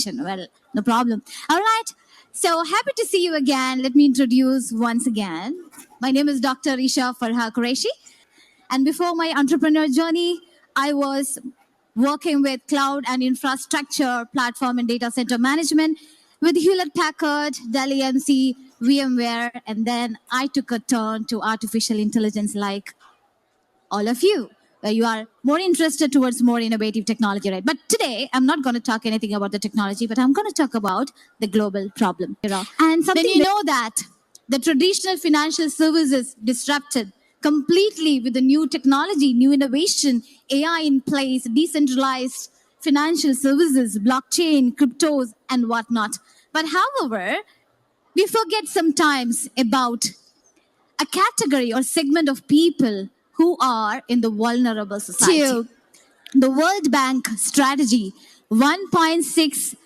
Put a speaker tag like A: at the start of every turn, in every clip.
A: Well, no problem. All right. So happy to see you again. Let me introduce once again. My name is Dr. Isha Farha Qureshi. And before my entrepreneur journey, I was working with cloud and infrastructure, platform and data center management with Hewlett Packard, Dell EMC, VMware, and then I took a turn to artificial intelligence like all of you, where you are more interested towards more innovative technology, right? But today, I'm not going to talk anything about the technology, but I'm going to talk about the global problem. And something then you know that the traditional financial services disrupted completely with the new technology, new innovation, AI in place, decentralized financial services, blockchain, cryptos, and whatnot. But however, we forget sometimes about a category or segment of people who are in the vulnerable society. To the World Bank strategy, 1.6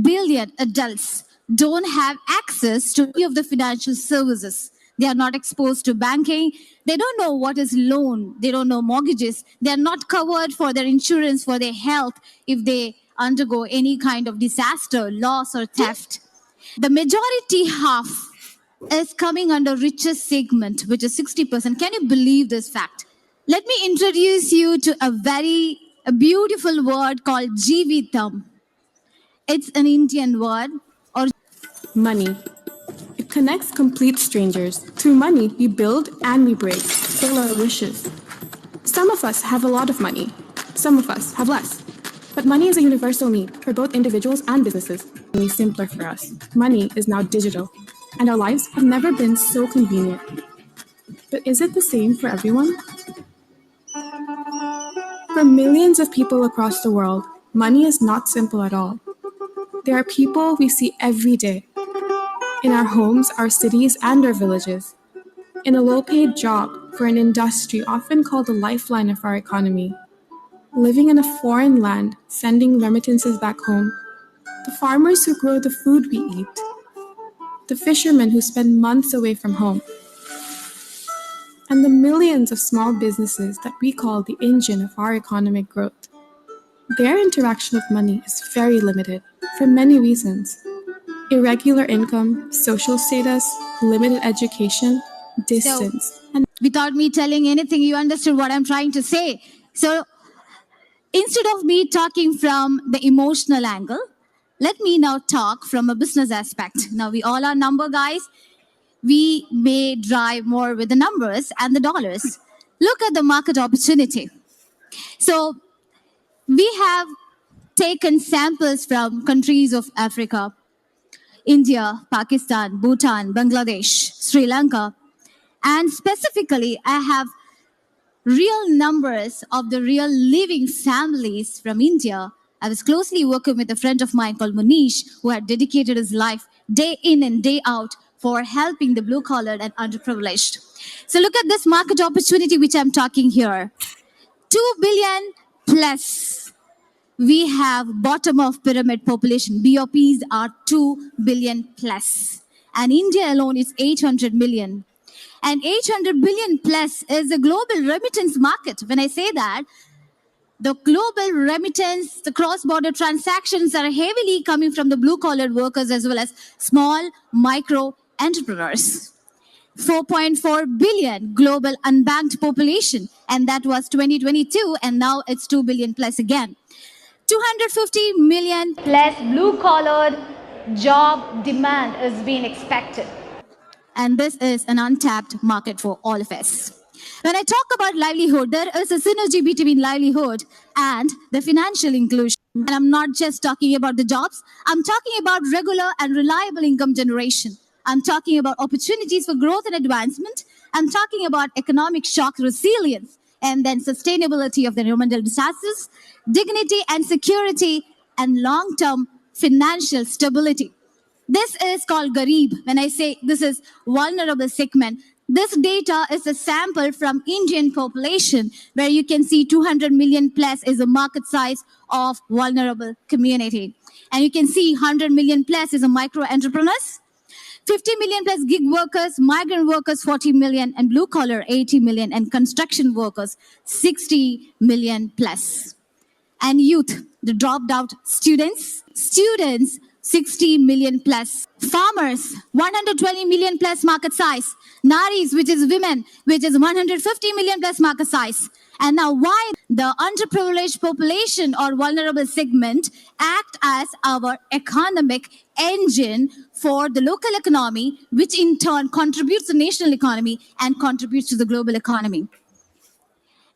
A: billion adults don't have access to any of the financial services. They are not exposed to banking. They don't know what is loan. They don't know mortgages. They are not covered for their insurance, for their health if they undergo any kind of disaster, loss, or theft. The majority half is coming under richest segment, which is 60%. Can you believe this fact? Let me introduce you to a beautiful word called Jivitam. It's an Indian word. Or
B: Money. It connects complete strangers. Through money, we build and we break, fill our wishes. Some of us have a lot of money. Some of us have less. But money is a universal need for both individuals and businesses. Money is simpler for us. Money is now digital, and our lives have never been so convenient. But is it the same for everyone? For millions of people across the world, money is not simple at all. There are people we see every day, in our homes, our cities, and our villages, in a low-paid job for an industry often called the lifeline of our economy, living in a foreign land, sending remittances back home, the farmers who grow the food we eat, the fishermen who spend months away from home, and the millions of small businesses that we call the engine of our economic growth. Their interaction with money is very limited for many reasons. Irregular income, social status, limited education, distance, and
A: without me telling anything, you understood what I'm trying to say. So instead of me talking from the emotional angle, let me now talk from a business aspect. Now, we all are number guys. We may drive more with the numbers and the dollars. Look at the market opportunity. So we have taken samples from countries of Africa, India, Pakistan, Bhutan, Bangladesh, Sri Lanka, and specifically, I have real numbers of the real living families from India. I was closely working with a friend of mine called Munish, who had dedicated his life day in and day out for helping the blue collared and underprivileged. So look at this market opportunity which I'm talking here. 2 billion plus. We have bottom of pyramid population. BOPs are 2 billion plus. And India alone is 800 million. And 800 billion plus is the global remittance market. When I say that, the global remittance, the cross-border transactions are heavily coming from the blue-collar workers as well as small micro entrepreneurs. 4.4 billion global unbanked population, and that was 2022, and now it's 2 billion plus again. 250 million plus blue-collared job demand is being expected. And this is an untapped market for all of us. When I talk about livelihood, there is a synergy between livelihood and the financial inclusion. And I'm not just talking about the jobs, I'm talking about regular and reliable income generation. I'm talking about opportunities for growth and advancement. I'm talking about economic shock resilience and then sustainability of the environmental disasters, dignity and security, and long-term financial stability. This is called Garib. When I say this is vulnerable segment, this data is a sample from Indian population where you can see 200 million plus is a market size of vulnerable community. And you can see 100 million plus is a micro entrepreneurs, 50 million plus gig workers, migrant workers 40 million, and blue collar 80 million, and construction workers 60 million plus. And youth. the dropped out students, 60 million plus, farmers, 120 million plus market size, naris, which is women, which is 150 million plus market size. And now why the underprivileged population or vulnerable segment act as our economic engine for the local economy, which in turn contributes to the national economy and contributes to the global economy.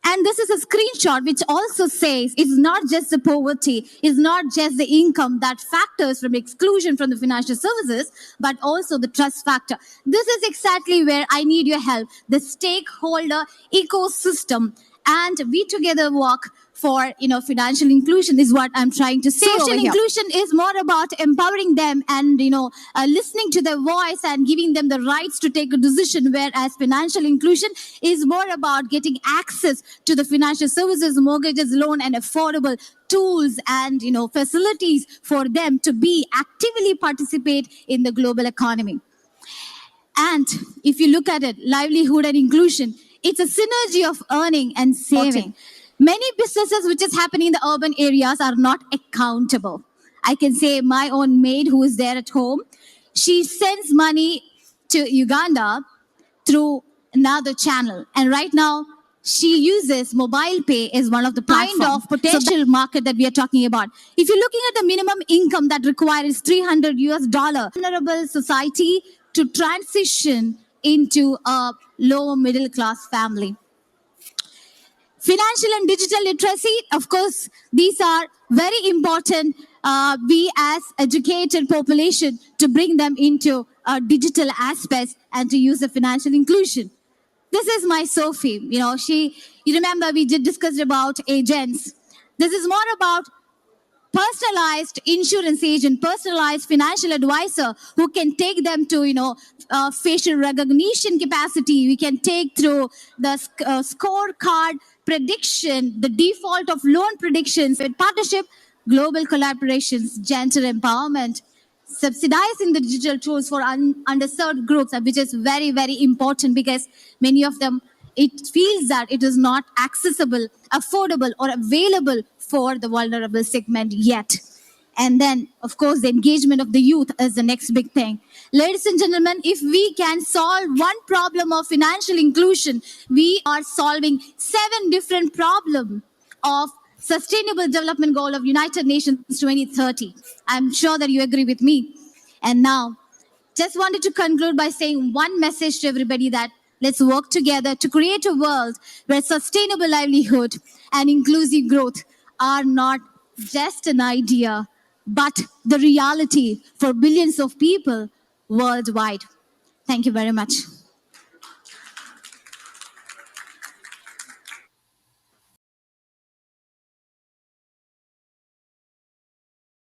A: And this is a screenshot which also says it's not just the poverty, it's not just the income that factors from exclusion from the financial services, but also the trust factor. This is exactly where I need your help, the stakeholder ecosystem. And we together work for financial inclusion is what I'm trying to say. Social inclusion is more about empowering them and listening to their voice and giving them the rights to take a decision, whereas financial inclusion is more about getting access to the financial services, mortgages, loan, and affordable tools and facilities for them to be actively participate in the global economy. And if you look at it, livelihood and inclusion, it's a synergy of earning and saving. Many businesses which is happening in the urban areas are not accountable. I can say my own maid who is there at home, she sends money to Uganda through another channel. And right now, she uses mobile pay as one of the kind of potential market that we are talking about. If you're looking at the minimum income that requires $300, vulnerable society to transition into a lower middle class family. Financial and digital literacy, of course, these are very important. We as educated population to bring them into digital aspects and to use the financial inclusion. This is my Sophie. You remember we did discuss about agents. This is more about personalized insurance agent, personalized financial advisor who can take them to, facial recognition capacity. We can take through the scorecard prediction, the default of loan predictions, with partnership, global collaborations, gender empowerment, subsidizing the digital tools for underserved groups, which is very, very important because many of them, it feels that it is not accessible, affordable, or available for the vulnerable segment yet. And then, of course, the engagement of the youth is the next big thing. Ladies and gentlemen, if we can solve one problem of financial inclusion, we are solving 7 different problems of Sustainable Development Goal of United Nations 2030. I'm sure that you agree with me. And now, just wanted to conclude by saying one message to everybody that let's work together to create a world where sustainable livelihood and inclusive growth are not just an idea, but the reality for billions of people worldwide. Thank you very much.